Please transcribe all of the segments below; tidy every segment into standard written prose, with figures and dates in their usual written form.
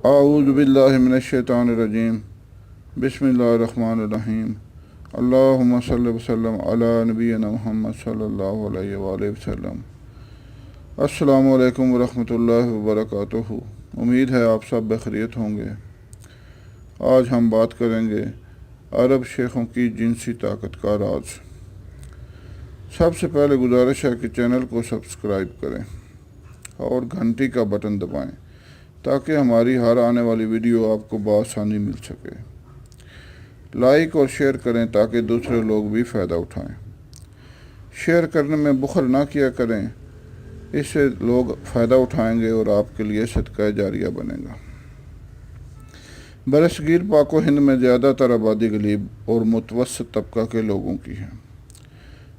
اعوذ باللہ من الشیطان الرجیم بسم اللہ الرحمن الرحیم اللہم صلی وسلم علی نبینا محمد صلی اللہ علیہ وآلہ وسلم۔ السلام علیکم ورحمۃ اللہ وبرکاتہ۔ امید ہے آپ سب بخیریت ہوں گے۔ آج ہم بات کریں گے عرب شیخوں کی جنسی طاقت کا راز۔ سب سے پہلے گزارش ہے کہ چینل کو سبسکرائب کریں اور گھنٹی کا بٹن دبائیں تاکہ ہماری ہر آنے والی ویڈیو آپ کو بآسانی مل سکے۔ لائک اور شیئر کریں تاکہ دوسرے لوگ بھی فائدہ اٹھائیں۔ شیئر کرنے میں بخل نہ کیا کریں، اس سے لوگ فائدہ اٹھائیں گے اور آپ کے لیے صدقہ جاریہ بنے گا۔ برصغیر پاک و ہند میں زیادہ تر آبادی غریب اور متوسط طبقہ کے لوگوں کی ہے،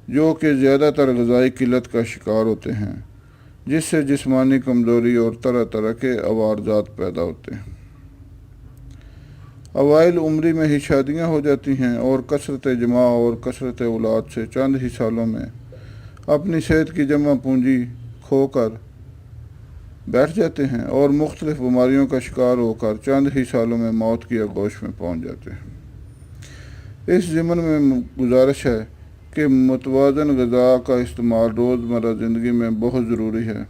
جو کہ زیادہ تر غذائی قلت کا شکار ہوتے ہیں، جس سے جسمانی کمزوری اور طرح طرح کے عوارضات پیدا ہوتے ہیں۔ اوائل عمری میں ہی شادیاں ہو جاتی ہیں اور کثرت جماع اور کثرت اولاد سے چند ہی سالوں میں اپنی صحت کی جمع پونجی کھو کر بیٹھ جاتے ہیں اور مختلف بیماریوں کا شکار ہو کر چند ہی سالوں میں موت کی آغوش میں پہنچ جاتے ہیں۔ اس ضمن میں گزارش ہے کہ متوازن غذا کا استعمال روزمرہ زندگی میں بہت ضروری ہے،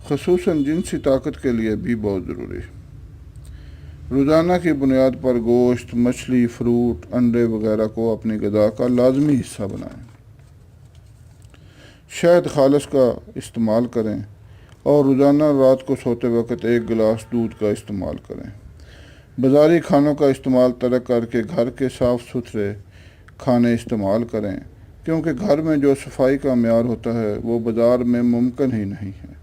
خصوصاً جنسی طاقت کے لیے بھی بہت ضروری ہے۔ روزانہ کی بنیاد پر گوشت، مچھلی، فروٹ، انڈے وغیرہ کو اپنی غذا کا لازمی حصہ بنائیں۔ شہد خالص کا استعمال کریں اور روزانہ رات کو سوتے وقت 1 گلاس دودھ کا استعمال کریں۔ بازاری کھانوں کا استعمال ترک کر کے گھر کے صاف ستھرے کھانے استعمال کریں، کیونکہ گھر میں جو صفائی کا معیار ہوتا ہے وہ بازار میں ممکن ہی نہیں ہے۔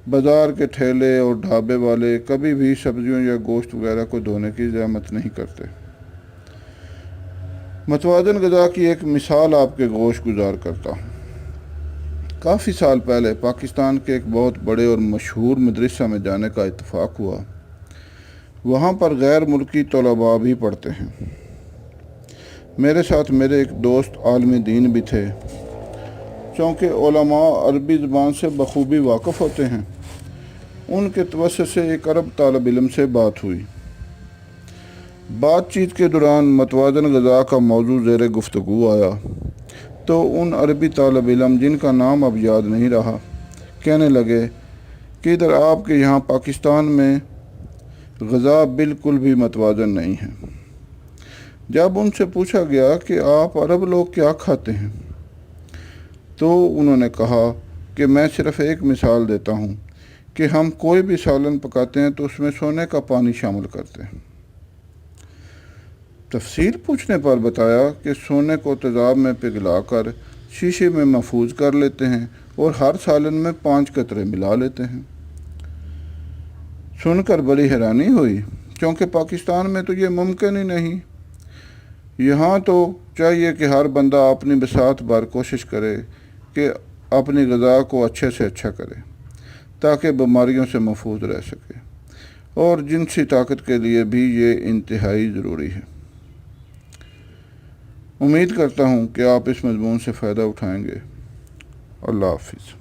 بازار کے ٹھیلے اور ڈھابے والے کبھی بھی سبزیوں یا گوشت وغیرہ کو دھونے کی زحمت نہیں کرتے۔ متوازن غذا کی ایک مثال آپ کے گوش گزار کرتا ہوں۔ کافی سال پہلے پاکستان کے ایک بہت بڑے اور مشہور مدرسہ میں جانے کا اتفاق ہوا۔ وہاں پر غیر ملکی طلباء بھی پڑھتے ہیں۔ میرے ساتھ میرے ایک دوست عالم دین بھی تھے۔ چونکہ علماء عربی زبان سے بخوبی واقف ہوتے ہیں، ان کے توسط سے ایک عرب طالب علم سے بات ہوئی۔ بات چیت کے دوران متوازن غذا کا موضوع زیر گفتگو آیا تو ان عربی طالب علم، جن کا نام اب یاد نہیں رہا، کہنے لگے کہ ادھر آپ کے یہاں پاکستان میں غذا بالکل بھی متوازن نہیں ہے۔ جب ان سے پوچھا گیا کہ آپ عرب لوگ کیا کھاتے ہیں، تو انہوں نے کہا کہ میں صرف ایک مثال دیتا ہوں کہ ہم کوئی بھی سالن پکاتے ہیں تو اس میں سونے کا پانی شامل کرتے ہیں۔ تفصیل پوچھنے پر بتایا کہ سونے کو تیزاب میں پگھلا کر شیشے میں محفوظ کر لیتے ہیں اور ہر سالن میں 5 قطرے ملا لیتے ہیں۔ سن کر بڑی حیرانی ہوئی، کیونکہ پاکستان میں تو یہ ممکن ہی نہیں۔ یہاں تو چاہیے کہ ہر بندہ اپنی بساط بھر کوشش کرے کہ اپنی غذا کو اچھے سے اچھا کرے تاکہ بیماریوں سے محفوظ رہ سکے، اور جنسی طاقت کے لیے بھی یہ انتہائی ضروری ہے۔ امید کرتا ہوں کہ آپ اس مضمون سے فائدہ اٹھائیں گے۔ اللہ حافظ۔